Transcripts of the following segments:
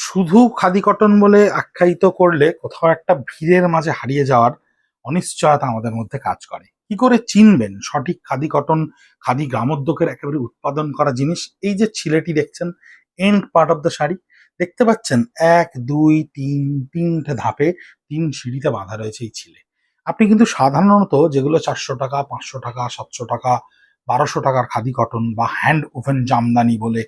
শুধু খাদি কটন বলে আখ্যায়িত করলে কোথাও একটা ভিড়ের মাঝে হারিয়ে যাওয়ার অনিশ্চয়তা আমাদের মধ্যে কাজ করে। কি করে চিনবেন সঠিক খাদি কটন, খাদি গ্রামোদ্যোগের একেবারে উৎপাদন করা জিনিস? এই যে ছিলেটি দেখছেন, end part of the sari দেখতে পাচ্ছেন, 1 2 3 তিনটে ধাপে, 3 সিঁড়িতে বাঁধা রয়েছে এই ছিলে। আপনি কিন্তু সাধারণত যেগুলো 400 টাকা, 500 টাকা, 700 টাকা, 1200 টাকার খাদি কটন বা হ্যান্ড ওভেন জামদানি বলে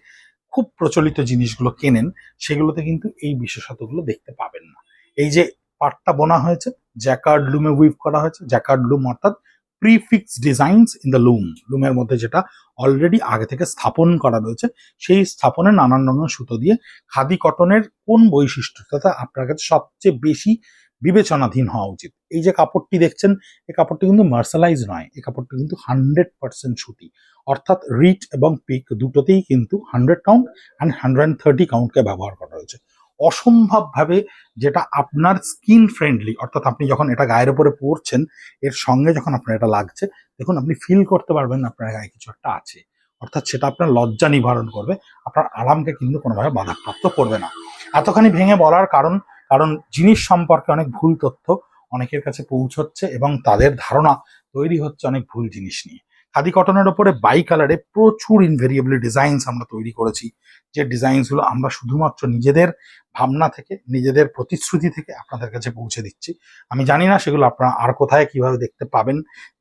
খুব প্রচলিত জিনিসগুলো কেনেন, সেগুলোতে কিন্তু এই বিশেষত্বগুলো দেখতে পাবেন না। এই যে পাটটা বোনা হয়েছে, জ্যাকার্ড লুমে উইভ করা হয়েছে। জ্যাকার্ড লুম অর্থাৎ প্রিফিক্স ডিজাইনস ইন দ্য লুম, লুমের মধ্যে যেটা অলরেডি আগে থেকে স্থাপন করা রয়েছে, সেই স্থাপনে নানান রঙের সুতো দিয়ে খাদি কটনের কোন বৈশিষ্ট্যটা আপনার কাছে সবচেয়ে বেশি বিবেচনাধীন হওয়া উচিত। এই যে কাপড়টি দেখছেন, এই কাপড়টি কিন্তু মার্শালাইজ নয়, এই কাপড়টি কিন্তু 100% সুতি, অর্থাৎ রিচ এবং পিক দুটোতেই কিন্তু 100 কাউন্ট অ্যান্ড 130 কাউন্টকে ব্যবহার করা হয়েছে অসম্ভবভাবে, যেটা আপনার স্কিন ফ্রেন্ডলি। অর্থাৎ আপনি যখন এটা গায়ের উপরে পরছেন, এর সঙ্গে যখন আপনার এটা লাগছে, দেখুন আপনি ফিল করতে পারবেন আপনার গায়ে কিছু একটা আছে। অর্থাৎ সেটা আপনার লজ্জা নিবারণ করবে, আপনার আরামকে কিন্তু কোনোভাবে বাধাপ্রাপ্ত করবে না। এতখানি ভেঙে বলার কারণ, কারণ জিনিস সম্পর্কে অনেক ভুল তথ্য অনেকের কাছে পৌঁছচ্ছে এবং তাদের ধারণা তৈরি হচ্ছে অনেক ভুল জিনিস নিয়ে। খাদি কটনের ওপরে বাই কালারে প্রচুর ইনভেরিয়েবল ডিজাইনস আমরা তৈরি করেছি, যে ডিজাইনসগুলো আমরা শুধুমাত্র নিজেদের ভাবনা থেকে, নিজেদের প্রতিশ্রুতি থেকে আপনাদের কাছে পৌঁছে দিচ্ছি। আমি জানি না সেগুলো আপনারা আর কোথায় কিভাবে দেখতে পাবেন।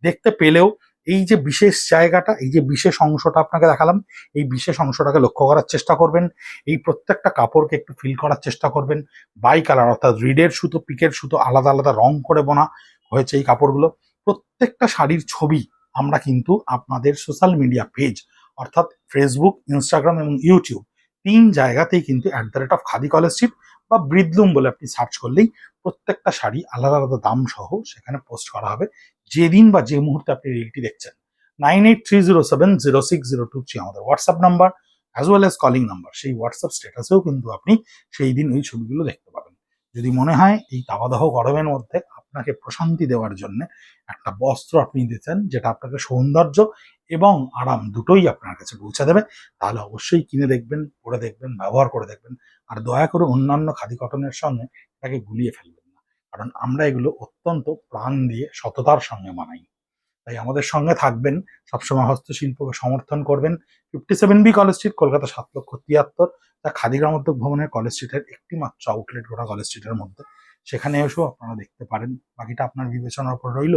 দেখতে পেলেও এই যে বিশেষ জায়গাটা, এই যে বিশেষ অংশটা আপনাকে দেখালাম, এই বিশেষ অংশটাকে লক্ষ্য করার চেষ্টা করবেন। এই প্রত্যেকটা কাপড়কে একটু ফিল করার চেষ্টা করবেন। বাই কালার অর্থাৎ রিডের সুতো, পিকের সুতো, আলাদা আলাদা রং করে বোনা হয়েছে এই কাপড়গুলো। প্রত্যেকটা শাড়ির ছবি আমরা কিন্তু আপনাদের সোশ্যাল মিডিয়া পেজ অর্থাৎ ফেসবুক, ইনস্টাগ্রাম এবং ইউটিউব, 3 জায়গাতেই কিন্তু @খাদি কলেজ স্ট্রিট বা ব্রিদলুম বলে আপনি সার্চ করলেই প্রত্যেকটা শাড়ি আলাদা আলাদা দাম সহ সেখানে পোস্ট করা হবে। যেদিন বা যে মুহূর্তে আপনি রিলটি দেখছেন, 9830706023 আমাদের WhatsApp number, as well as calling number. সেই হোয়াটসঅ্যাপ স্ট্যাটাসেও কিন্তু আপনি সেই দিন ওই ছবিগুলো দেখতে পাবেন। যদি মনে হয় এই তাবাদাহ গরমের মধ্যে আপনাকে প্রশান্তি দেওয়ার জন্য একটা বস্ত্র আপনি দিতেন, যেটা আপনাকে সৌন্দর্য এবং আরাম দুটোই আপনার কাছে পৌঁছে দেবে, তাহলে অবশ্যই কিনে দেখবেন, পরে দেখবেন, ব্যবহার করে দেখবেন। আর দয়া করে অন্যান্য খাদি কটনের সঙ্গে এটাকে গুলিয়ে ফেলবেন না, কারণ আমরা এগুলো অত্যন্ত প্রাণ দিয়ে সততার সঙ্গে বানাই। তাই আমাদের সঙ্গে থাকবেন, সবসময় হস্তশিল্পকে সমর্থন করবেন। 57B কলেজ স্ট্রিট, কলকাতা 7,73,000, যা খাদি গ্রামোদ্যোগ ভবনের কলেজ স্ট্রিটের একটি মাত্র আউটলেট গোটা কলেজ স্ট্রিটের মধ্যে। সেখানে এসেও আপনারা দেখতে পারেন, বাকিটা আপনার বিবেচনার উপর রইল।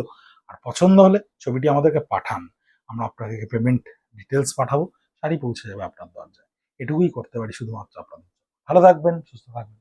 আর পছন্দ হলে ছবিটি আমাদেরকে পাঠান, আমরা আপনাকে পেমেন্ট ডিটেলস পাঠাবো, শাড়ি পৌঁছে যাবে আপনার দরজায়। এটুকুই করতে পারি শুধুমাত্র আপনাদের। ভালো থাকবেন, সুস্থ থাকবেন।